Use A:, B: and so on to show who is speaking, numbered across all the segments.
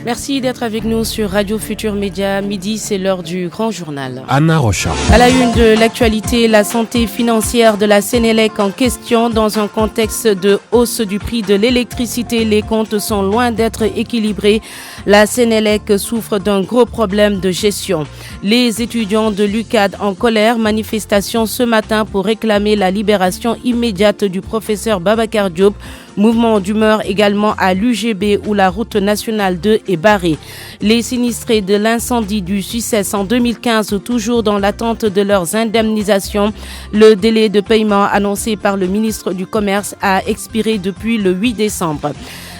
A: Merci d'être avec nous sur Radio Futur Média. Midi, c'est l'heure du grand journal.
B: Anna Rocha.
A: À la une de l'actualité, la santé financière de la Sénélec en question. Dans un contexte de hausse du prix de l'électricité, les comptes sont loin d'être équilibrés. La Sénélec souffre d'un gros problème de gestion. Les étudiants de l'UCAD en colère, manifestation ce matin pour réclamer la libération immédiate du professeur Babacar Diop. Mouvement d'humeur également à l'UGB où la route nationale 2 est barrée. Les sinistrés de l'incendie du Sucès en 2015 toujours dans l'attente de leurs indemnisations. Le délai de paiement annoncé par le ministre du Commerce a expiré depuis le 8 décembre.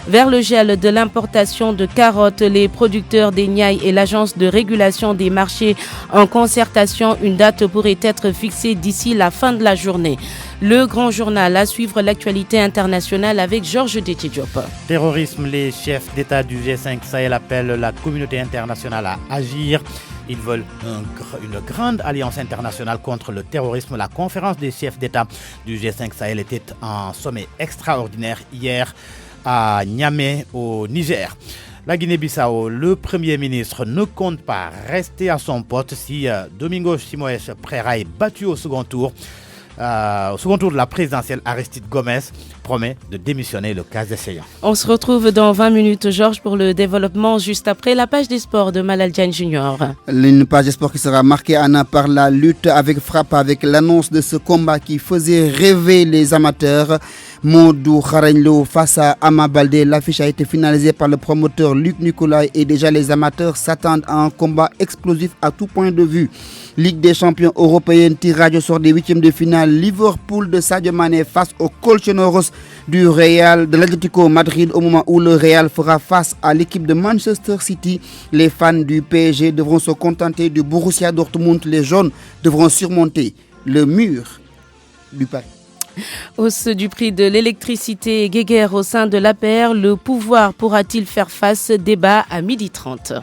A: Vers le gel de l'importation de carottes, les producteurs des Niayes et l'agence de régulation des marchés en concertation, une date pourrait être fixée d'ici la fin de la journée. Le grand journal à suivre l'actualité internationale avec Georges Détidiop.
C: Terrorisme, les chefs d'État du G5 Sahel appellent la communauté internationale à agir. Ils veulent une grande alliance internationale contre le terrorisme. La conférence des chefs d'État du G5 Sahel était un sommet extraordinaire hier à Niamey au Niger. La Guinée-Bissau, le Premier ministre ne compte pas rester à son poste si Domingos Simoes Pereira est battu au second tour. Au second tour de la présidentielle, Aristide Gomes promet de démissionner le cas échéant.
A: On se retrouve dans 20 minutes, Georges, pour le développement, juste après la page des sports de Malal Diagne Junior.
D: Une page des sports qui sera marquée, Anna, par la lutte avec frappe, avec l'annonce de ce combat qui faisait rêver les amateurs. Modou Kharagno face à Ama Baldé. L'affiche a été finalisée par le promoteur Luc Nicolai et déjà les amateurs s'attendent à un combat explosif à tout point de vue. Ligue des champions européenne, tirage au sort des huitièmes de finale. Liverpool de Sadio Mané face aux Colchoneros du Real de l'Atlético Madrid au moment où le Real fera face à l'équipe de Manchester City. Les fans du PSG devront se contenter du Borussia Dortmund. Les jaunes devront surmonter le mur du Paris.
A: Hausse du prix de l'électricité et guéguerre au sein de l'APR. Le pouvoir pourra-t-il faire face? Débat à 12h30.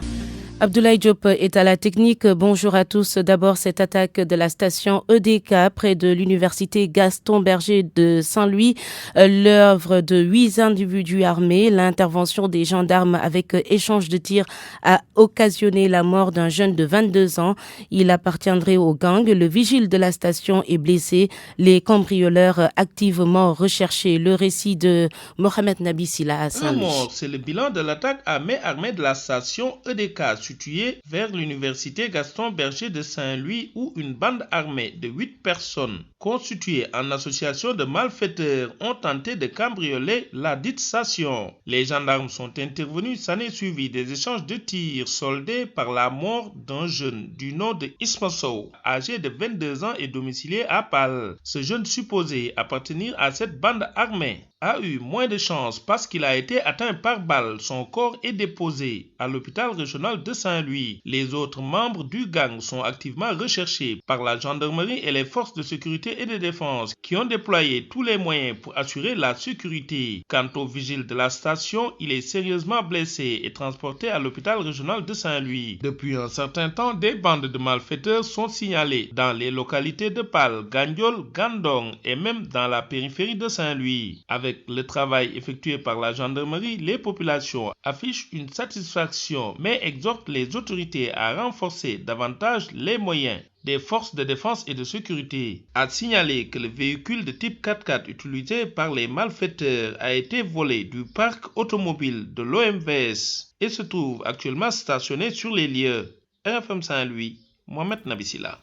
A: Abdoulaye Diop est à la technique. Bonjour à tous. D'abord, cette attaque de la station EDK près de l'université Gaston Berger de Saint-Louis. L'œuvre de 8 individus armés. L'intervention des gendarmes avec échange de tirs a occasionné la mort d'un jeune de 22 ans. Il appartiendrait au gang. Le vigile de la station est blessé. Les cambrioleurs activement recherchés. Le récit de Mohamed Nabi Silla à Saint-Louis.
E: Un mort, c'est le bilan de l'attaque à main armée de la station EDK située vers l'université Gaston Berger de Saint-Louis où une bande armée de 8 personnes constituées en association de malfaiteurs ont tenté de cambrioler la dite station. Les gendarmes sont intervenus, s'en est suivi des échanges de tirs soldés par la mort d'un jeune du nom de Isma Sow, âgé de 22 ans et domicilié à Pal. Ce jeune supposé appartenir à cette bande armée a eu moins de chance parce qu'il a été atteint par balle. Son corps est déposé à l'hôpital régional de Saint-Louis. Les autres membres du gang sont activement recherchés par la gendarmerie et les forces de sécurité et de défense qui ont déployé tous les moyens pour assurer la sécurité. Quant au vigile de la station, il est sérieusement blessé et transporté à l'hôpital régional de Saint-Louis. Depuis un certain temps, des bandes de malfaiteurs sont signalées dans les localités de Pal, Gandiol, Gandon et même dans la périphérie de Saint-Louis. Avec le travail effectué par la gendarmerie, les populations affichent une satisfaction mais exhortent les autorités à renforcer davantage les moyens des forces de défense et de sécurité. A signaler que le véhicule de type 4x4 utilisé par les malfaiteurs a été volé du parc automobile de l'OMVS et se trouve actuellement stationné sur les lieux. RFM Saint-Louis, Mohamed Nabissila.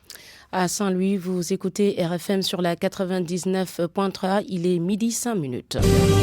A: À Saint-Louis, vous écoutez RFM sur la 99.3, il est midi 5 minutes.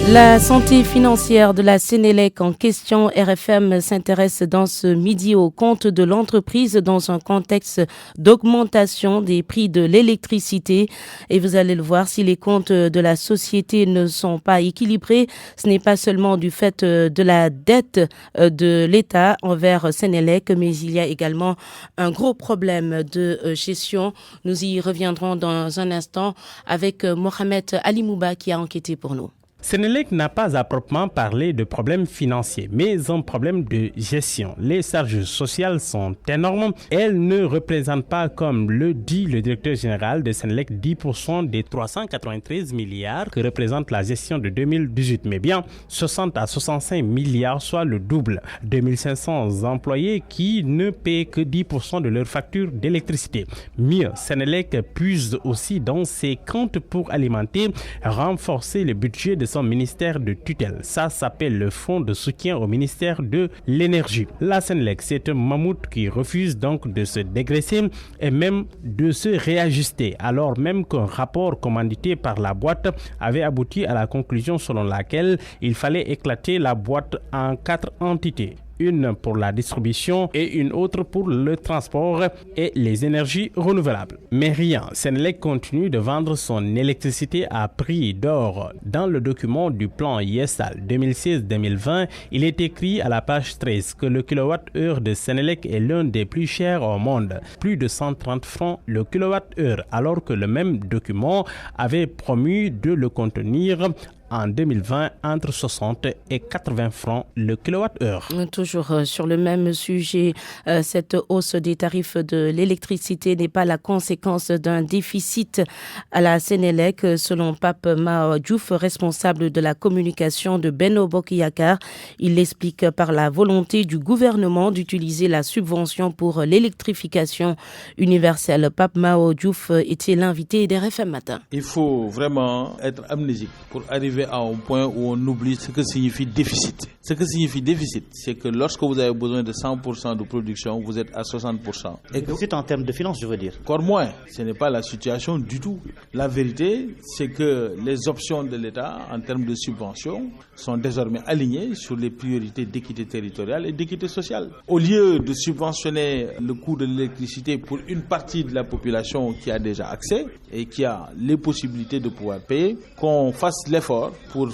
A: La santé financière de la Sénélec en question, RFM s'intéresse dans ce midi au compte de l'entreprise dans un contexte d'augmentation des prix de l'électricité. Et vous allez le voir, si les comptes de la société ne sont pas équilibrés, ce n'est pas seulement du fait de la dette de l'État envers Sénélec, mais il y a également un gros problème de gestion. Nous y reviendrons dans un instant avec Mohamed Ali Mouba qui a enquêté pour nous.
B: Senelec n'a pas à proprement parler de problèmes financiers, mais un problème de gestion. Les charges sociales sont énormes. Elles ne représentent pas, comme le dit le directeur général de Senelec, 10% des 393 milliards que représente la gestion de 2018, mais bien 60 à 65 milliards, soit le double. 2500 employés qui ne paient que 10% de leur facture d'électricité. Mieux, Senelec puise aussi dans ses comptes pour alimenter, renforcer le budget de son ministère de tutelle. Ça s'appelle le fonds de soutien au ministère de l'énergie. La Senelec, c'est un mammouth qui refuse donc de se dégraisser et même de se réajuster, alors même qu'un rapport commandité par la boîte avait abouti à la conclusion selon laquelle il fallait éclater la boîte en 4 entités. Une pour la distribution et une autre pour le transport et les énergies renouvelables. Mais rien, Senelec continue de vendre son électricité à prix d'or. Dans le document du plan IESAL 2016-2020, il est écrit à la page 13 que le kilowattheure de Senelec est l'un des plus chers au monde, plus de 130 francs le kilowattheure, alors que le même document avait promis de le contenir en 2020 entre 60 et 80 francs le kilowattheure.
A: Toujours sur le même sujet, cette hausse des tarifs de l'électricité n'est pas la conséquence d'un déficit à la Senelec, selon Pape Mao Diouf, responsable de la communication de Benno Bokk Yakaar. Il l'explique par la volonté du gouvernement d'utiliser la subvention pour l'électrification universelle. Pape Mao Diouf était l'invité d'RFM Matin.
F: Il faut vraiment être amnésique pour arriver à un point où on oublie ce que signifie déficit. Ce que signifie déficit, c'est que lorsque vous avez besoin de 100% de production, vous êtes à 60%.
C: Et déficit en termes de finances, je veux dire.
F: Encore moins, ce n'est pas la situation du tout. La vérité, c'est que les options de l'État en termes de subventions sont désormais alignées sur les priorités d'équité territoriale et d'équité sociale. Au lieu de subventionner le coût de l'électricité pour une partie de la population qui a déjà accès et qui a les possibilités de pouvoir payer, qu'on fasse l'effort pour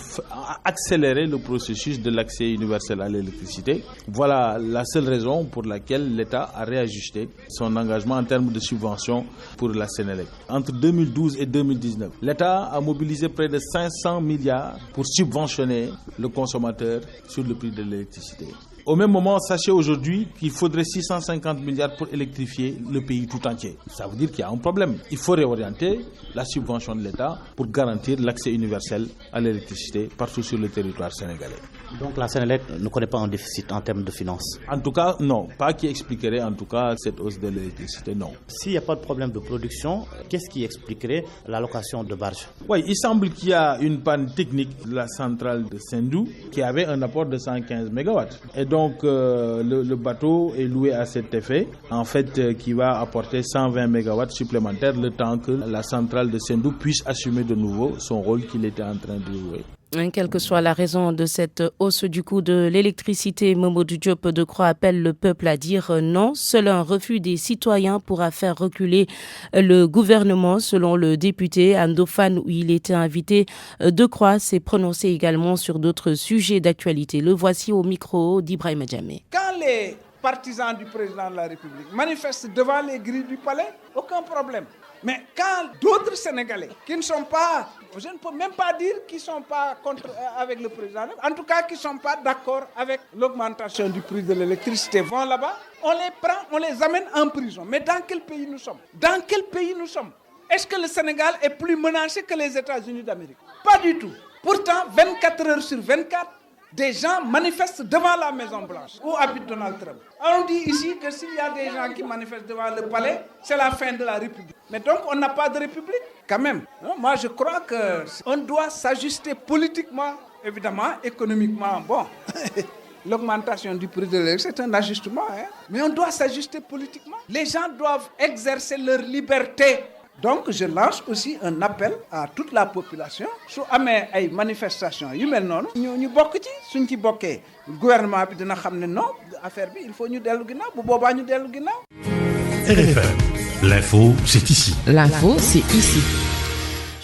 F: accélérer le processus de l'accès universel à l'électricité. Voilà la seule raison pour laquelle l'État a réajusté son engagement en termes de subventions pour la Senelec. Entre 2012 et 2019, l'État a mobilisé près de 500 milliards pour subventionner le consommateur sur le prix de l'électricité. Au même moment, sachez aujourd'hui qu'il faudrait 650 milliards pour électrifier le pays tout entier. Ça veut dire qu'il y a un problème. Il faut réorienter la subvention de l'État pour garantir l'accès universel à l'électricité partout sur le territoire sénégalais.
C: Donc la Senelec ne connaît pas un déficit en termes de finances?
F: En tout cas, non. Pas qui expliquerait en tout cas cette hausse de l'électricité, non.
C: S'il n'y a pas de problème de production, qu'est-ce qui expliquerait l'allocation de barges?
F: Oui, il semble qu'il y a une panne technique de la centrale de Sendou qui avait un apport de 115 MW. Et donc le bateau est loué à cet effet, en fait qui va apporter 120 MW supplémentaires le temps que la centrale de Sendou puisse assumer de nouveau son rôle qu'il était en train de jouer.
A: Quelle que soit la raison de cette hausse du coût de l'électricité, Mamadou Diop Decroix appelle le peuple à dire non. Seul un refus des citoyens pourra faire reculer le gouvernement, selon le député Andofane, où il était invité. Decroix s'est prononcé également sur d'autres sujets d'actualité. Le voici au micro d'Ibrahima Djamé.
G: Quand les partisans du président de la République manifestent devant les grilles du palais, aucun problème. Mais quand d'autres Sénégalais qui ne sont pas, je ne peux même pas dire qu'ils ne sont pas avec le président, en tout cas qui ne sont pas d'accord avec l'augmentation du prix de l'électricité, vont là-bas, on les prend, on les amène en prison. Mais dans quel pays nous sommes? Dans quel pays nous sommes? Est-ce que le Sénégal est plus menacé que les États-Unis d'Amérique? Pas du tout. Pourtant, 24 heures sur 24, des gens manifestent devant la Maison-Blanche, où habite Donald Trump. On dit ici que s'il y a des gens qui manifestent devant le palais, c'est la fin de la République. Mais donc, on n'a pas de République, quand même. Non, moi, je crois qu'on doit s'ajuster politiquement, évidemment, économiquement. Bon, l'augmentation du prix de l'électricité, c'est un ajustement, hein? Mais on doit s'ajuster politiquement. Les gens doivent exercer leur liberté. Donc, je lance aussi un appel à toute la population. Su amee ay manifestations yu mel noonu ñu bokk ci suñ ci bokkee gouvernement bi dina xam ne non affaire bi il faut ñu dellu ginnaaw bu boobaa ñu dellu ginnaaw.
H: RFM, l'info c'est ici.
I: L'info c'est ici.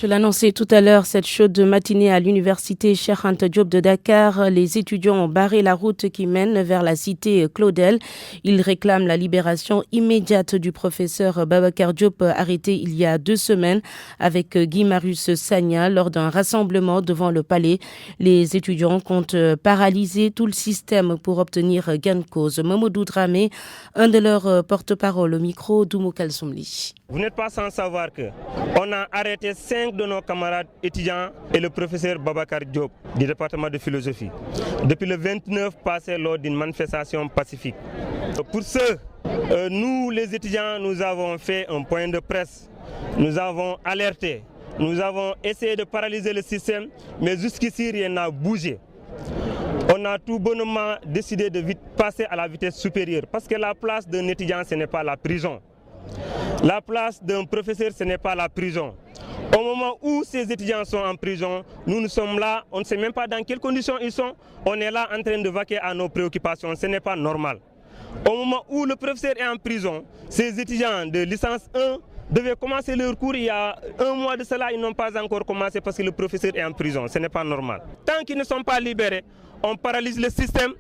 A: Je l'annonçais tout à l'heure, cette chaude matinée à l'université Cheikh Anta Diop de Dakar, les étudiants ont barré la route qui mène vers la cité Claudel. Ils réclament la libération immédiate du professeur Babacar Diop arrêté il y a 2 semaines avec Guy Marius Sagna lors d'un rassemblement devant le palais. Les étudiants comptent paralyser tout le système pour obtenir gain de cause. Mamadou Dramé, un de leurs porte-parole au micro d'Oumou Kalsoumli.
H: Vous n'êtes pas sans savoir qu'on a arrêté 5 de nos camarades étudiants et le professeur Babacar Diop du département de philosophie depuis le 29 passé lors d'une manifestation pacifique. Pour nous les étudiants, nous avons fait un point de presse, nous avons alerté, nous avons essayé de paralyser le système, mais jusqu'ici rien n'a bougé. On a tout bonnement décidé de passer à la vitesse supérieure parce que la place d'un étudiant, ce n'est pas la prison. La place d'un professeur, ce n'est pas la prison. Au moment où ces étudiants sont en prison, nous sommes là, on ne sait même pas dans quelles conditions ils sont. On est là en train de vaquer à nos préoccupations, ce n'est pas normal. Au moment où le professeur est en prison, ces étudiants de licence 1 devaient commencer leur cours il y a 1 mois de cela, ils n'ont pas encore commencé parce que le professeur est en prison, ce n'est pas normal. Tant qu'ils ne sont pas libérés, on paralyse le système,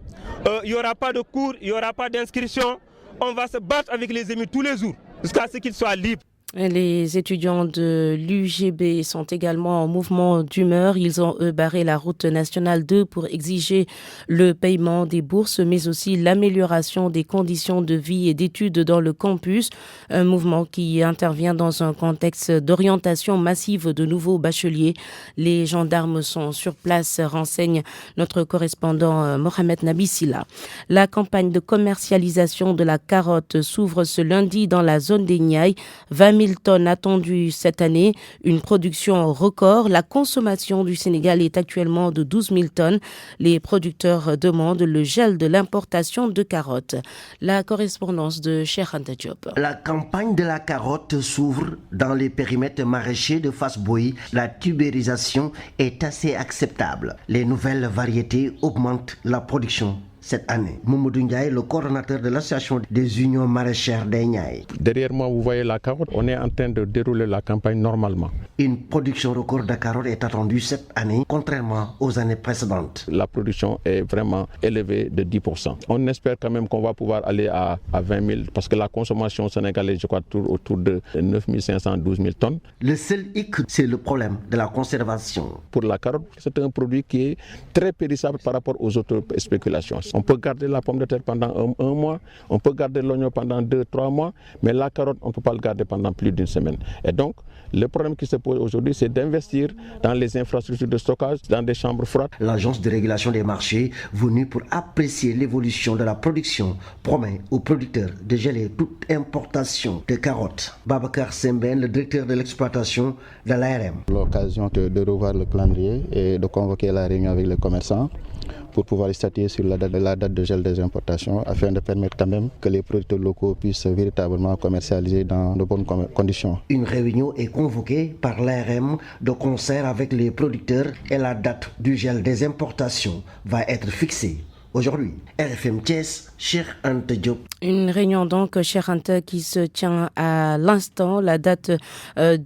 H: il n'y aura pas de cours, il n'y aura pas d'inscription, on va se battre avec les ennemis tous les jours jusqu'à ce qu'ils soient libres.
A: Les étudiants de l'UGB sont également en mouvement d'humeur. Ils ont barré la route nationale 2 pour exiger le paiement des bourses, mais aussi l'amélioration des conditions de vie et d'études dans le campus. Un mouvement qui intervient dans un contexte d'orientation massive de nouveaux bacheliers. Les gendarmes sont sur place, renseigne notre correspondant Mohamed Nabissila. La campagne de commercialisation de la carotte s'ouvre ce lundi dans la zone des Niayes. 20 000 tonnes attendues cette année, une production record. La consommation du Sénégal est actuellement de 12 000 tonnes. Les producteurs demandent le gel de l'importation de carottes. La correspondance de Cheikh Anta Diop.
I: La campagne de la carotte s'ouvre dans les périmètres maraîchers de Fass-Boye. La tubérisation est assez acceptable. Les nouvelles variétés augmentent la production cette année. Mamadou Ndiaye, le coordonnateur de l'association des unions maraîchères des Niayes.
J: Derrière moi, vous voyez la carotte. On est en train de dérouler la campagne normalement.
I: Une production record de carottes est attendue cette année, contrairement aux années précédentes.
J: La production est vraiment élevée de 10%. On espère quand même qu'on va pouvoir aller à 20 000 parce que la consommation sénégalaise, je crois, tourne autour de 9 500, 12 000 tonnes.
I: Le seul hic, c'est le problème de la conservation.
J: Pour la carotte, c'est un produit qui est très périssable par rapport aux autres spéculations. On peut garder la pomme de terre pendant un mois, on peut garder l'oignon pendant 2-3 mois, mais la carotte, on ne peut pas le garder pendant plus d'une semaine. Et donc, le problème qui se pose aujourd'hui, c'est d'investir dans les infrastructures de stockage, dans des chambres froides.
I: L'Agence de régulation des marchés, venue pour apprécier l'évolution de la production, promet aux producteurs de geler toute importation de carottes. Babacar Semben, le directeur de l'exploitation de l'ARM.
K: L'occasion de revoir le calendrier et de convoquer la réunion avec les commerçants pour pouvoir statuer sur la date de gel des importations afin de permettre quand même que les producteurs locaux puissent véritablement commercialiser dans de bonnes conditions.
I: Une réunion est convoquée par l'ARM de concert avec les producteurs et la date du gel des importations va être fixée aujourd'hui. RFM Thiès, Cheikh Anta Diop.
A: Une réunion donc, Cheikh Anta, qui se tient à l'instant. La date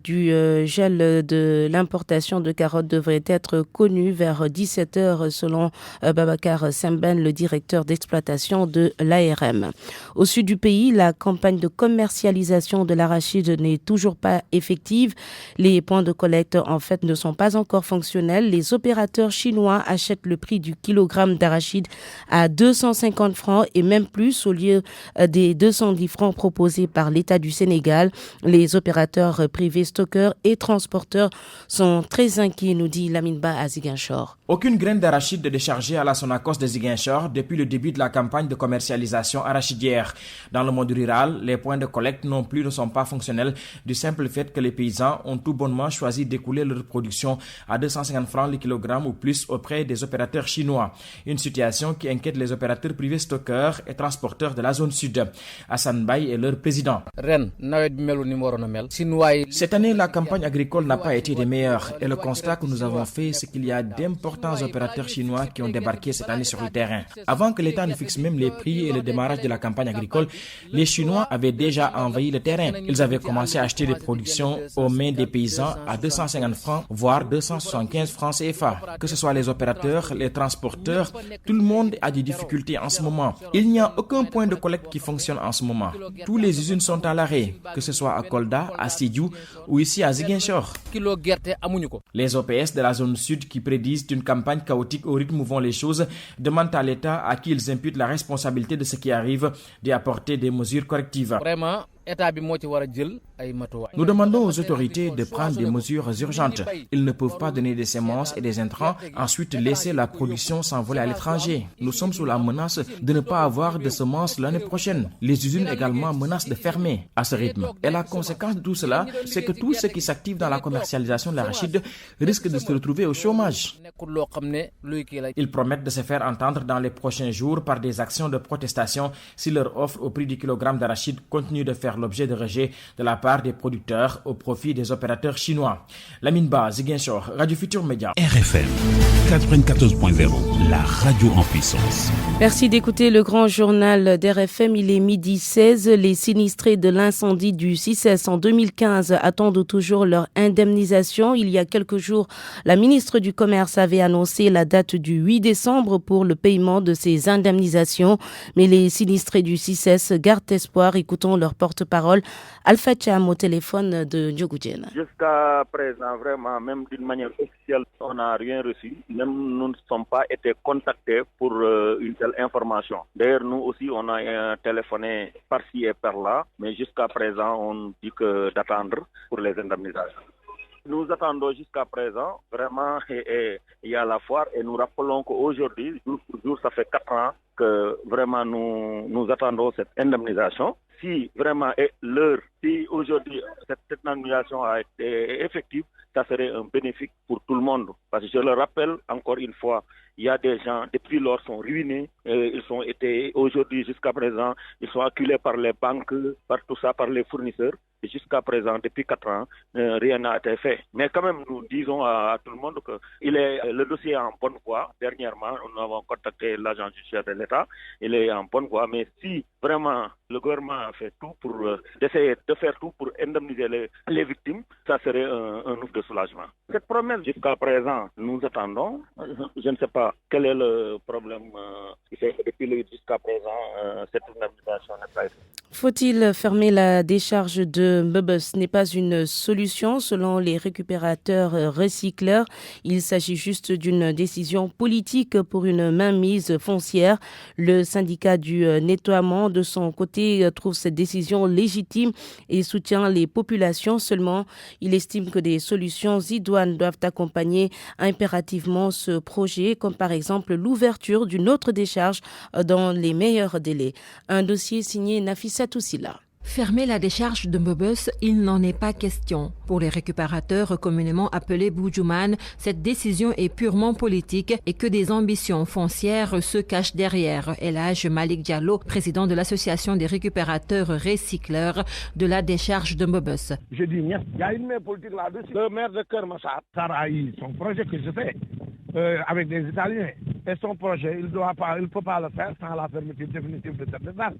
A: du gel de l'importation de carottes devrait être connue vers 17h selon Babacar Semben, le directeur d'exploitation de l'ARM. Au sud du pays, la campagne de commercialisation de l'arachide n'est toujours pas effective. Les points de collecte en fait ne sont pas encore fonctionnels. Les opérateurs chinois achètent le prix du kilogramme d'arachide à 250 francs et même plus au lieu des 210 francs proposés par l'État du Sénégal. Les opérateurs privés stockeurs et transporteurs sont très inquiets, nous dit Lamine Ba à Ziguinchor.
L: Aucune graine d'arachide n'est déchargée à la Sonacos de Ziguinchor depuis le début de la campagne de commercialisation arachidière. Dans le monde rural, les points de collecte non plus ne sont pas fonctionnels du simple fait que les paysans ont tout bonnement choisi d'écouler leur production à 250 francs le kilogramme ou plus auprès des opérateurs chinois. Une situation qui inquiète les opérateurs privés stockeurs et transporteurs de la zone sud. Hassan Baye est leur président. Cette année, la campagne agricole n'a pas été des meilleures et le constat que nous avons fait, c'est qu'il y a d'importantes certains opérateurs chinois qui ont débarqué cette année sur le terrain. Avant que l'État ne fixe même les prix et le démarrage de la campagne agricole, les Chinois avaient déjà envahi le terrain. Ils avaient commencé à acheter des productions aux mains des paysans à 250 francs, voire 275 francs CFA. Que ce soit les opérateurs, les transporteurs, tout le monde a des difficultés en ce moment. Il n'y a aucun point de collecte qui fonctionne en ce moment. Tous les usines sont à l'arrêt, que ce soit à Kolda, à Sidiou ou ici à Ziguinchor. Les OPS de la zone sud qui prédisent une campagne chaotique au rythme où vont les choses demandent à l'État, à qui ils imputent la responsabilité de ce qui arrive, d'apporter des mesures correctives. Nous demandons aux autorités de prendre des mesures urgentes. Ils ne peuvent pas donner des semences et des intrants, ensuite laisser la production s'envoler à l'étranger. Nous sommes sous la menace de ne pas avoir de semences l'année prochaine. Les usines également menacent de fermer à ce rythme. Et la conséquence de tout cela, c'est que tous ceux qui s'activent dans la commercialisation de l'arachide risquent de se retrouver au chômage. Ils promettent de se faire entendre dans les prochains jours par des actions de protestation si leur offre au prix du kilogramme d'arachide continue de faire l'objet de rejet de la part des producteurs au profit des opérateurs chinois. Lamine Ba, Ziguinchor, Radio Futur Média.
M: RFM 94.0, la radio en puissance.
A: Merci d'écouter le grand journal d'RFM. Il est 12h16. Les sinistrés de l'incendie du 6S en 2015 attendent toujours leur indemnisation. Il y a quelques jours, la ministre du Commerce avait annoncé la date du 8 décembre pour le paiement de ces indemnisations. Mais les sinistrés du 6S gardent espoir. Écoutons leur porte-parole, Alpha Cham, au téléphone de Djogoudjen.
N: Jusqu'à présent, vraiment, même d'une manière officielle, on n'a rien reçu. Même nous ne sommes pas été contactés pour une telle information. D'ailleurs, nous aussi, on a téléphoné par-ci et par-là, mais jusqu'à présent, on dit que d'attendre pour les indemnisations. Nous attendons jusqu'à présent, vraiment, il y a la foire et nous rappelons qu'aujourd'hui, jour pour jour, ça fait 4 ans que vraiment nous attendons cette indemnisation. Si vraiment est l'heure, si aujourd'hui cette indemnisation a été effective, ça serait un bénéfice pour tout le monde. Parce que je le rappelle encore une fois, il y a des gens, depuis lors, sont ruinés. Ils ont été, aujourd'hui, jusqu'à présent, ils sont acculés par les banques, par tout ça, par les fournisseurs. Et jusqu'à présent, depuis 4 ans, rien n'a été fait. Mais quand même, nous disons à tout le monde que le dossier est en bonne voie. Dernièrement, nous avons contacté l'agent judiciaire de l'État. Il est en bonne voie. Mais si vraiment le gouvernement a fait tout pour essayer de faire tout pour indemniser les victimes, ça serait un ouf de soulagement. Cette promesse, jusqu'à présent, nous attendons. Je ne sais pas quel est le problème qui fait que depuis jusqu'à présent, cette indemnisation n'est pas effective.
A: Faut-il fermer la décharge de Mbebe? Ce n'est pas une solution selon les récupérateurs recycleurs. Il s'agit juste d'une décision politique pour une mainmise foncière. Le syndicat du nettoiement, de son côté, trouve cette décision légitime et soutient les populations. Seulement, il estime que des solutions idoines doivent accompagner impérativement ce projet, comme par exemple l'ouverture d'une autre décharge dans les meilleurs délais. Un dossier signé Nafissa Toussila.
O: Fermer la décharge de Mbebes, il n'en est pas question. Pour les récupérateurs communément appelés Boudjouman, cette décision est purement politique et que des ambitions foncières se cachent derrière. Elhaj Malik Diallo, président de l'association des récupérateurs recycleurs de la décharge de Mbebes.
P: Je dis, il y a une main politique là-dessus. Le maire de Kermassar, Sarah, son projet que je fais avec des Italiens, et son projet, il ne peut pas le faire sans la fermeture définitive de cette décharge.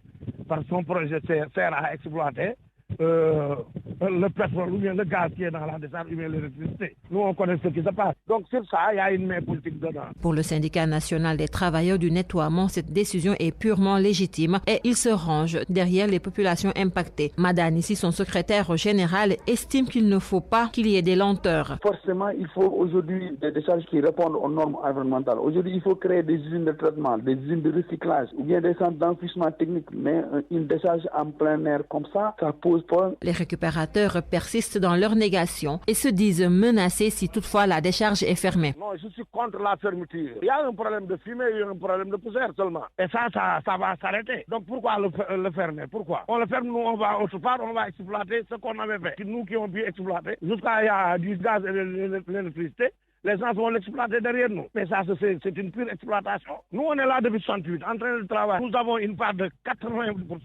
P: Parce que son projet sert à exploiter le pétrole ou bien le gaz qui est dans la décharge ou bien l'électricité. Nous, on connaît ce qui se passe. Donc, sur ça, il y a une main politique dedans.
O: Pour le syndicat national des travailleurs du nettoiement, cette décision est purement légitime et il se range derrière les populations impactées. Madane, ici, son secrétaire général, estime qu'il ne faut pas qu'il y ait des lenteurs.
Q: Forcément, il faut aujourd'hui des décharges qui répondent aux normes environnementales. Aujourd'hui, il faut créer des usines de traitement, des usines de recyclage ou bien des centres d'enfouissement technique. Mais une décharge en plein air comme ça pose problème.
O: Les récupérateurs persistent dans leur négation et se disent menacés si toutefois la décharge est fermée.
P: Non, je suis contre la fermeture. Il y a un problème de fumée, il y a un problème de poussière seulement. Et ça va s'arrêter. Donc pourquoi le fermer? Pourquoi? On le ferme, nous on va autre part, on va exploiter ce qu'on avait fait. Nous qui ont pu exploiter, jusqu'à il y a du gaz et de l'électricité. Les gens vont l'exploiter derrière nous. Mais ça, c'est une pure exploitation. Nous, on est là depuis 68, en train de travailler. Nous avons une part de 80%.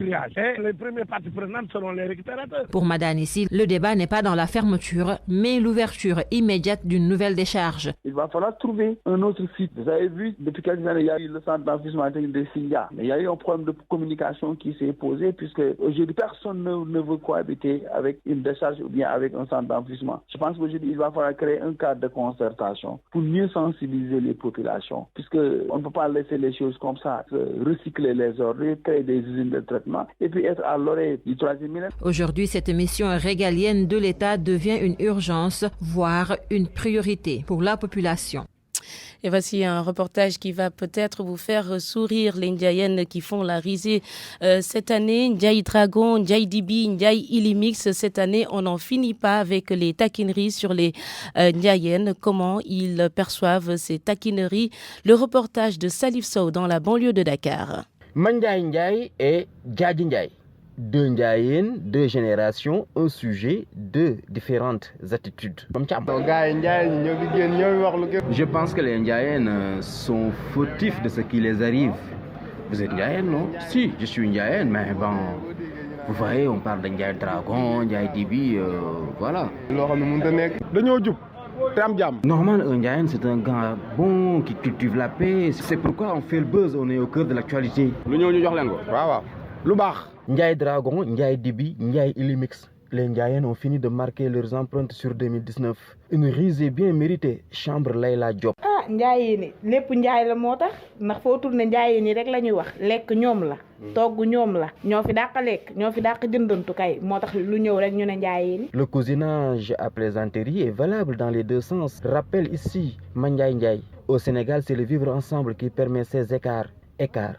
P: Et les premières parties prenantes seront les récupérateurs.
O: Pour Madani ici, le débat n'est pas dans la fermeture, mais l'ouverture immédiate d'une nouvelle décharge.
Q: Il va falloir trouver un autre site. Vous avez vu, depuis quelques années, il y a eu le centre d'enfouissement technique de Singa. Mais il y a eu un problème de communication qui s'est posé, puisque aujourd'hui, personne ne veut cohabiter avec une décharge ou bien avec un centre d'enfouissement. Je pense qu'aujourd'hui, il va falloir créer un cadre de concertation pour mieux sensibiliser les populations, puisqu'on ne peut pas laisser les choses comme ça, recycler les ordures, créer des usines de traitement et puis être à l'oreille du troisième millénaire.
O: Aujourd'hui, cette mission régalienne de l'État devient une urgence, voire une priorité pour la population.
A: Et voici un reportage qui va peut-être vous faire sourire, les Ndiayennes qui font la risée cette année. Ndiaye Dragon, Ndiaye Dibi, Ndiaye Ilimix. Cette année, on n'en finit pas avec les taquineries sur les Ndiayennes. Comment ils perçoivent ces taquineries? Le reportage de Salif Sow dans la banlieue de Dakar.
R: Mandiaye Ndiaye et Djadji Ndiaye. Deux Ndiayennes, deux générations, un sujet, deux différentes attitudes. Je pense que les Ndiayennes sont fautifs de ce qui les arrive. Vous êtes Ndiayenne, non? Si, je suis Ndiayenne, mais bon, vous voyez, on parle de Ndiaye Dragon, Ndiaye Dibi, voilà. Normal, un Ndiayenne, c'est un gars bon qui cultive la paix. C'est pourquoi on fait le buzz, on est au cœur de l'actualité. Ndiaye Dragon, Ndiaye Dibi, Ndiaye Ilimix. Les Ndiayennes ont fini de marquer leurs empreintes sur 2019. Une risée bien méritée, chambre Layla Diop.
S: Ndiaye ni lépp Ndiaye la moo tax ndax foo tourné Ndiaye ni rek la ñuy wax lekk ñoom la togg ñoom la ñoo fi dàq lekk ñoo fi dàq jëndantu kay moo tax lu ñëw rek ñu ne Ndiaye ni.
R: Le cousinage à plaisanterie est valable dans les deux sens. Rappelle ici Mandiaye Ndiaye. Au Sénégal, c'est le vivre ensemble qui permet ces écarts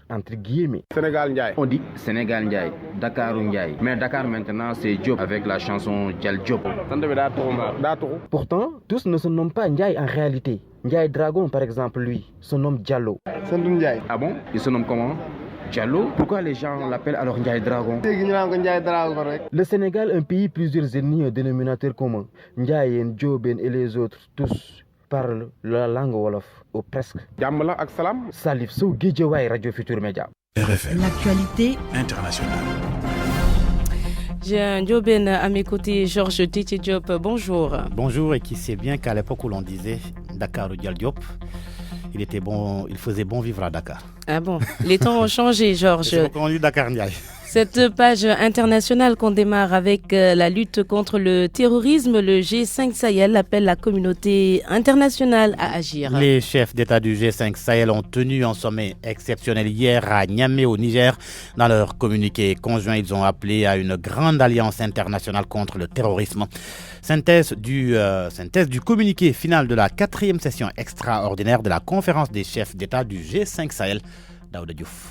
R: entre guillemets.
T: Sénégal Ndiaye.
R: On dit Sénégal Ndiaye, Dakar Ndiaye. Mais Dakar maintenant c'est Diop avec la chanson Djal Diop. Pourtant, tous ne se nomment pas Ndiaye en réalité. Ndiaye Dragon par exemple, lui, se nomme Diallo. Ah bon? Il se nomme comment? Diallo? Pourquoi les gens l'appellent alors Ndiaye Dragon? Le Sénégal, un pays, plusieurs ethnies, un dénominateur commun. Ndiaye, Dioben et les autres, tous parlent la langue wolof, ou presque. Salif Sow, Guédiawaye, Radio Futur Média.
M: RFM.
U: L'actualité
M: internationale.
A: J'ai un Dioben à mes côtés, Georges Tétié Diop. Bonjour.
C: Bonjour, et qui sait bien qu'à l'époque où l'on disait Dakar ou Djal Diop, il faisait bon vivre à Dakar.
A: Ah bon, les temps ont changé, Georges.
C: C'est pourquoi on dit Dakar Ndiaye.
A: Cette page internationale qu'on démarre avec la lutte contre le terrorisme, le G5 Sahel appelle la communauté internationale à agir.
C: Les chefs d'État du G5 Sahel ont tenu un sommet exceptionnel hier à Niamey au Niger. Dans leur communiqué conjoint, ils ont appelé à une grande alliance internationale contre le terrorisme. Synthèse du communiqué final de la 4e session extraordinaire de la conférence des chefs d'État du G5 Sahel.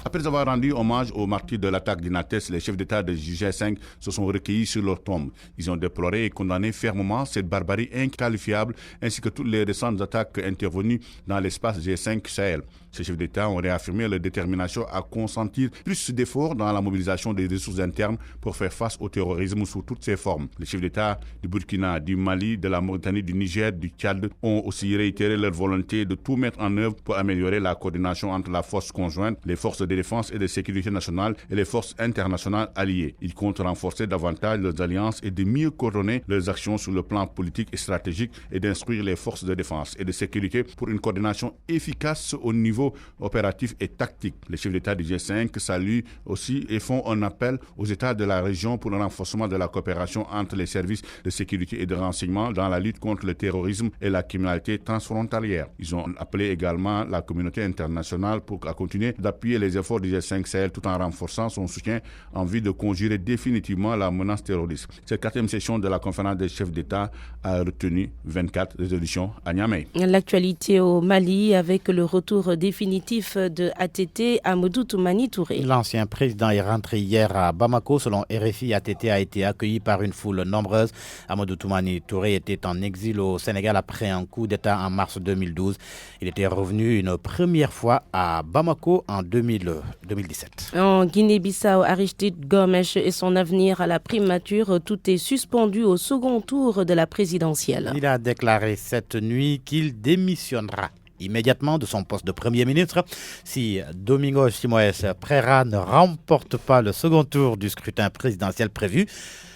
V: Après avoir rendu hommage aux martyrs de l'attaque d'Inates, les chefs d'État du G5 se sont recueillis sur leur tombe. Ils ont déploré et condamné fermement cette barbarie inqualifiable ainsi que toutes les récentes attaques intervenues dans l'espace G5 Sahel. Ces chefs d'État ont réaffirmé leur détermination à consentir plus d'efforts dans la mobilisation des ressources internes pour faire face au terrorisme sous toutes ses formes. Les chefs d'État du Burkina, du Mali, de la Mauritanie, du Niger, du Tchad ont aussi réitéré leur volonté de tout mettre en œuvre pour améliorer la coordination entre la force conjointe, les forces de défense et de sécurité nationale et les forces internationales alliées. Ils comptent renforcer davantage leurs alliances et de mieux coordonner leurs actions sur le plan politique et stratégique et d'instruire les forces de défense et de sécurité pour une coordination efficace au niveau opératif et tactique. Les chefs d'État du G5 saluent aussi et font un appel aux États de la région pour le renforcement de la coopération entre les services de sécurité et de renseignement dans la lutte contre le terrorisme et la criminalité transfrontalière. Ils ont appelé également la communauté internationale pour continuer d'appuyer les efforts du G5 Sahel tout en renforçant son soutien en vue de conjurer définitivement la menace terroriste. Cette 4e session de la conférence des chefs d'État a retenu 24 résolutions à Niamey.
A: L'actualité au Mali avec le retour définitif de ATT, Amadou Toumani Touré.
C: L'ancien président est rentré hier à Bamako. Selon RFI, ATT a été accueilli par une foule nombreuse. Amadou Toumani Touré était en exil au Sénégal après un coup d'État en mars 2012. Il était revenu une première fois à Bamako en 2017.
A: En Guinée-Bissau, Aristide Gomes et son avenir à la primature, tout est suspendu au second tour de la présidentielle.
C: Il a déclaré cette nuit qu'il démissionnera. immédiatement de son poste de Premier ministre si Domingos Simoes Pereira ne remporte pas le second tour du scrutin présidentiel prévu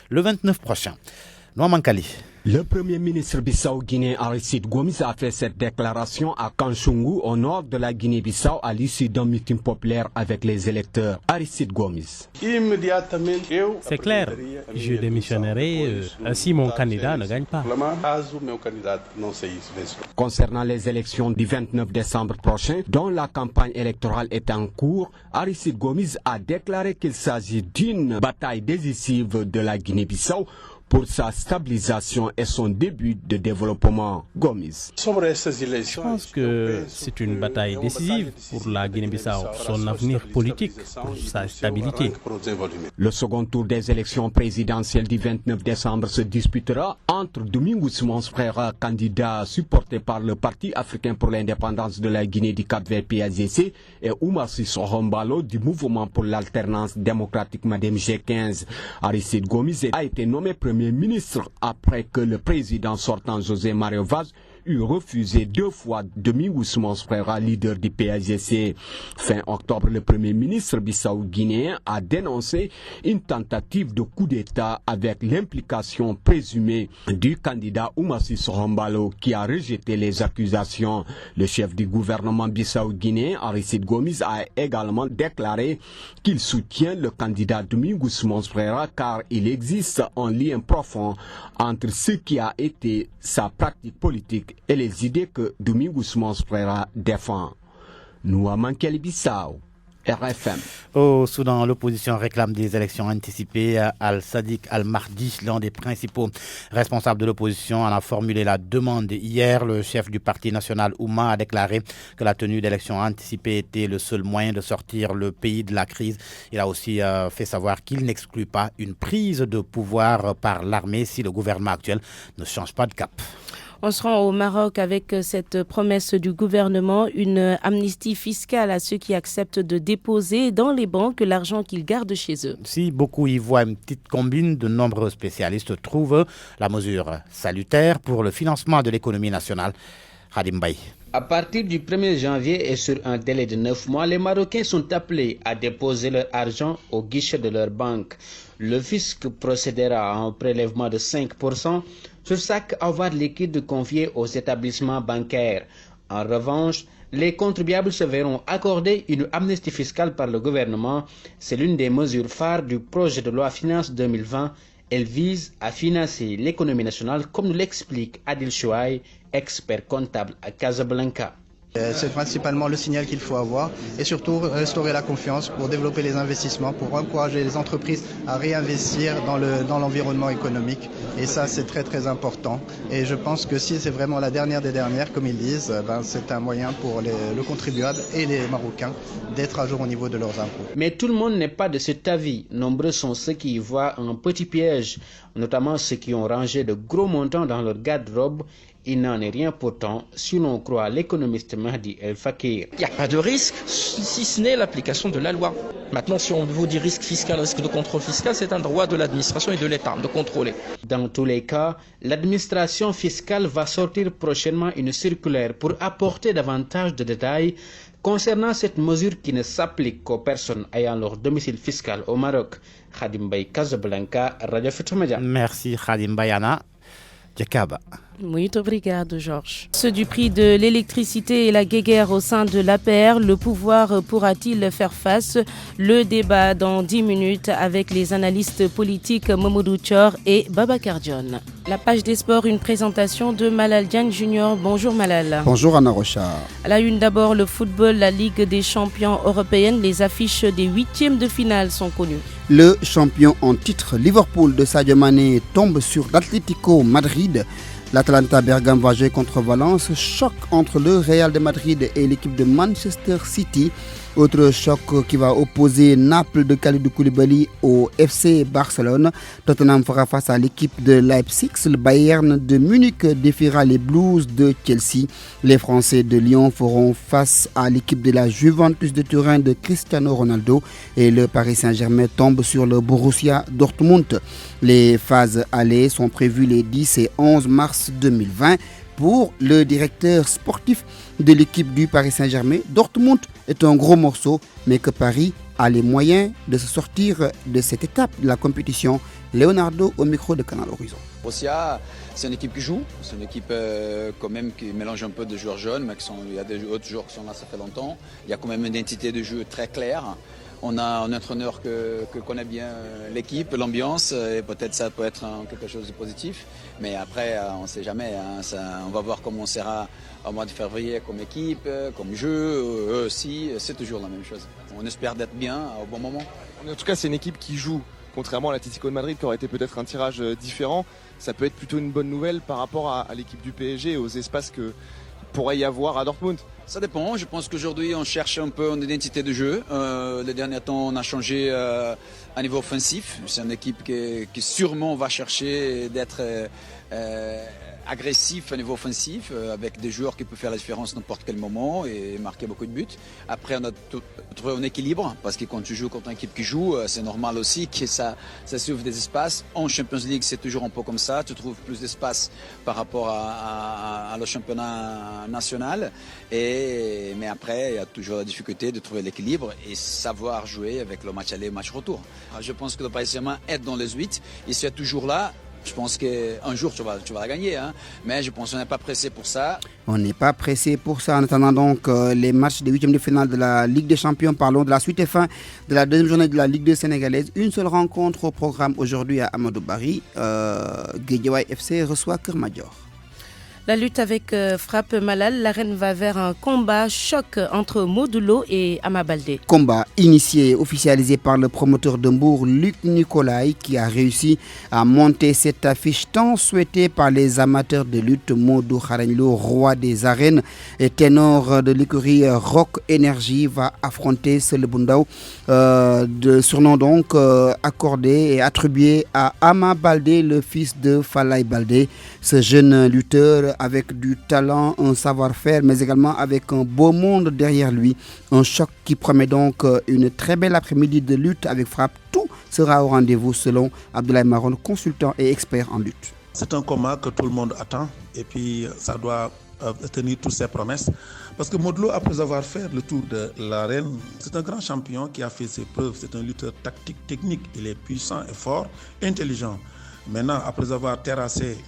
C: le 29 prochain. Noaman Kali.
T: Le Premier ministre bissau-guinéen Aristide Gomis a fait cette déclaration à Kanchungu, au nord de la Guinée-Bissau, à l'issue d'un meeting populaire avec les électeurs. Aristide Gomis.
B: C'est clair, je démissionnerai si mon candidat ne gagne pas.
T: Concernant les élections du 29 décembre prochain, dont la campagne électorale est en cours, Aristide Gomis a déclaré qu'il s'agit d'une bataille décisive de la Guinée-Bissau pour sa stabilisation et son début de développement. Gomis.
B: Je pense que c'est une bataille décisive pour la Guinée-Bissau, son avenir politique, pour sa stabilité.
T: Le second tour des élections présidentielles du 29 décembre se disputera entre Domingos Pereira, candidat supporté par le Parti africain pour l'indépendance de la Guinée du Cap-Vert PAGC, et Oumar Sissoko Embalo du Mouvement pour l'alternance démocratique Madem G15. Aristide Gomis a été nommé Premier ministre après que le président sortant José Mario Vaz eut refusé 2 fois Domingos Pereira, leader du PAGC. Fin octobre, le Premier ministre bissau-guinéen a dénoncé une tentative de coup d'État avec l'implication présumée du candidat Oumar Sissoko Embalo qui a rejeté les accusations. Le chef du gouvernement bissau-guinéen, Aristide Gomis, a également déclaré qu'il soutient le candidat Domingos Pereira car il existe un lien profond entre ce qui a été sa pratique politique et les idées que Domingos Pereira défend. Noaman Kali Bissau, RFM.
C: Au Soudan, l'opposition réclame des élections anticipées. Al-Sadiq Al-Mahdi, l'un des principaux responsables de l'opposition, en a formulé la demande hier. Le chef du parti national Ouma a déclaré que la tenue d'élections anticipées était le seul moyen de sortir le pays de la crise. Il a aussi fait savoir qu'il n'exclut pas une prise de pouvoir par l'armée si le gouvernement actuel ne change pas de cap.
A: On se rend au Maroc avec cette promesse du gouvernement, une amnistie fiscale à ceux qui acceptent de déposer dans les banques l'argent qu'ils gardent chez eux.
C: Si beaucoup y voient une petite combine, de nombreux spécialistes trouvent la mesure salutaire pour le financement de l'économie nationale. Khadim Baye.
U: À partir du 1er janvier et sur un délai de 9 mois, les Marocains sont appelés à déposer leur argent au guichet de leur banque. Le fisc procédera à un prélèvement de 5% sur chaque avoir liquide confié aux établissements bancaires. En revanche, les contribuables se verront accorder une amnistie fiscale par le gouvernement. C'est l'une des mesures phares du projet de loi Finances 2020. Elle vise à financer l'économie nationale, comme nous l'explique Adil Chouaï, expert comptable à Casablanca.
W: C'est principalement le signal qu'il faut avoir et surtout restaurer la confiance pour développer les investissements, pour encourager les entreprises à réinvestir dans l'environnement économique. Et ça, c'est très très important. Et je pense que si c'est vraiment la dernière des dernières, comme ils disent, c'est un moyen pour le contribuable et les Marocains d'être à jour au niveau de leurs impôts.
U: Mais tout le monde n'est pas de cet avis. Nombreux sont ceux qui y voient un petit piège, notamment ceux qui ont rangé de gros montants dans leur garde-robe. Il n'en est rien pourtant, si l'on croit l'économiste Mahdi El Fakir.
X: Il n'y a pas de risque, si ce n'est l'application de la loi. Maintenant, si on vous dit risque fiscal, risque de contrôle fiscal, c'est un droit de l'administration et de l'État de contrôler.
U: Dans tous les cas, l'administration fiscale va sortir prochainement une circulaire pour apporter davantage de détails concernant cette mesure qui ne s'applique qu'aux personnes ayant leur domicile fiscal au Maroc. Khadim Baye, Casablanca, Radio Futurs Médias.
C: Merci Khadim Bayana. Jakaba.
A: Muito obrigado, Georges. Ceux du prix de l'électricité et la guéguerre au sein de l'APR, le pouvoir pourra-t-il faire face? Le débat dans 10 minutes avec les analystes politiques Mamadou Thior et Babacar Dione. La page des sports, une présentation de Malal Diagne Junior. Bonjour Malal.
D: Bonjour Anna Rocha.
A: À la une d'abord, le football, la Ligue des champions européenne. Les affiches des 8e de finale sont connues.
D: Le champion en titre, Liverpool de Sadio Mané, tombe sur l'Atlético Madrid. L'Atalanta Bergame va jouer contre Valence. Choc entre le Real de Madrid et l'équipe de Manchester City. Autre choc qui va opposer Naples de Kalidou Koulibaly au FC Barcelone. Tottenham fera face à l'équipe de Leipzig. Le Bayern de Munich défiera les Blues de Chelsea. Les Français de Lyon feront face à l'équipe de la Juventus de Turin de Cristiano Ronaldo. Et le Paris Saint-Germain tombe sur le Borussia Dortmund. Les phases allées sont prévues les 10 et 11 mars 2020. Pour le directeur sportif de l'équipe du Paris Saint-Germain, Dortmund est un gros morceau, mais que Paris a les moyens de se sortir de cette étape de la compétition. Leonardo au micro de Canal Horizon.
E: Borussia, c'est une équipe qui joue, c'est une équipe quand même qui mélange un peu de joueurs jeunes, mais il y a des autres joueurs qui sont là, ça fait longtemps. Il y a quand même une identité de jeu très claire. On a un entraîneur que connaît bien l'équipe, l'ambiance, et peut-être ça peut être quelque chose de positif. Mais après, on ne sait jamais. On va voir comment on sera au mois de février comme équipe, comme jeu. Eux aussi, c'est toujours la même chose. On espère d'être bien au bon moment.
F: En tout cas, c'est une équipe qui joue. Contrairement à l'Atlético de Madrid qui aurait été peut-être un tirage différent, ça peut être plutôt une bonne nouvelle par rapport à l'équipe du PSG et aux espaces qu'il pourrait y avoir à Dortmund.
E: Ça dépend, je pense qu'aujourd'hui on cherche un peu une identité de jeu. Les derniers temps on a changé à niveau offensif. C'est une équipe qui sûrement va chercher d'être agressif à niveau offensif, avec des joueurs qui peuvent faire la différence à n'importe quel moment et marquer beaucoup de buts. Après, on a trouvé un équilibre, parce que quand tu joues contre une équipe qui joue, c'est normal aussi que ça s'ouvre des espaces. En Champions League, c'est toujours un peu comme ça. Tu trouves plus d'espace par rapport à le championnat national. Mais après, il y a toujours la difficulté de trouver l'équilibre et savoir jouer avec le match aller et le match retour. Alors, je pense que le Paris Saint-Germain est dans les 8. Il est toujours là. Je pense qu'un jour, tu vas la gagner. Mais je pense qu'on n'est pas pressé pour ça.
D: On n'est pas pressé pour ça. En attendant donc les matchs des 8e de finale de la Ligue des Champions. Parlons de la suite et fin de la deuxième journée de la Ligue 2 sénégalaise. Une seule rencontre au programme aujourd'hui à Amadou Barry. Guédiawaye FC reçoit Keur Madior.
A: La lutte avec Frappe Malal, l'arène va vers un combat choc entre Modulo et Ama Baldé.
D: Combat initié et officialisé par le promoteur de Mbour, Luc Nicolaï, qui a réussi à monter cette affiche tant souhaitée par les amateurs de lutte. Modou Xarañ-Lo, roi des arènes et ténor de l'écurie Rock Énergie, va affronter Seul Bundaw, de surnom donc accordé et attribué à Ama Baldé, le fils de Falaye Baldé. Ce jeune lutteur avec du talent, un savoir-faire, mais également avec un beau monde derrière lui. Un choc qui promet donc une très belle après-midi de lutte avec frappe. Tout sera au rendez-vous selon Abdoulaye Maron, consultant et expert en lutte.
G: C'est un combat que tout le monde attend et puis ça doit tenir toutes ses promesses. Parce que Modou Lo, après avoir fait le tour de l'arène, c'est un grand champion qui a fait ses preuves. C'est un lutteur tactique, technique. Il est puissant et fort, intelligent. Maintenant, après avoir terrassé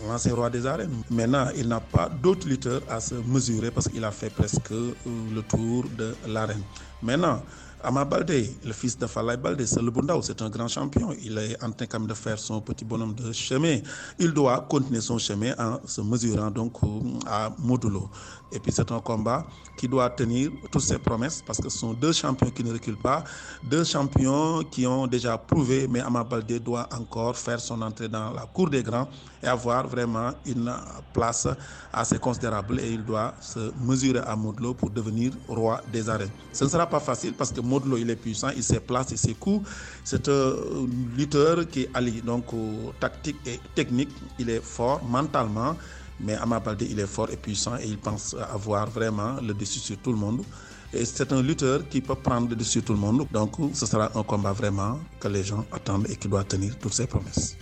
G: l'ancien roi des arènes. Maintenant, il n'a pas d'autres lutteurs à se mesurer parce qu'il a fait presque le tour de l'arène. Maintenant, Ama Baldé, le fils de Falaye Baldé, Seul Bundaw, c'est un grand champion. Il est en train quand même de faire son petit bonhomme de chemin. Il doit continuer son chemin en se mesurant donc à Modou Lo. Et puis c'est un combat qui doit tenir toutes ses promesses parce que ce sont deux champions qui ne reculent pas, deux champions qui ont déjà prouvé, mais Ama Baldé doit encore faire son entrée dans la cour des grands et avoir vraiment une place assez considérable et il doit se mesurer à Modou Lo pour devenir roi des arènes. Ce ne sera pas facile parce que Modou Lo, il est puissant, il sait placer ses coups. C'est un lutteur qui allie donc tactique et technique. Il est fort mentalement, mais Ama Baldé, il est fort et puissant et il pense avoir vraiment le dessus sur tout le monde. Et c'est un lutteur qui peut prendre le dessus sur tout le monde. Donc, ce sera un combat vraiment que les gens attendent et qui doit tenir toutes ses promesses.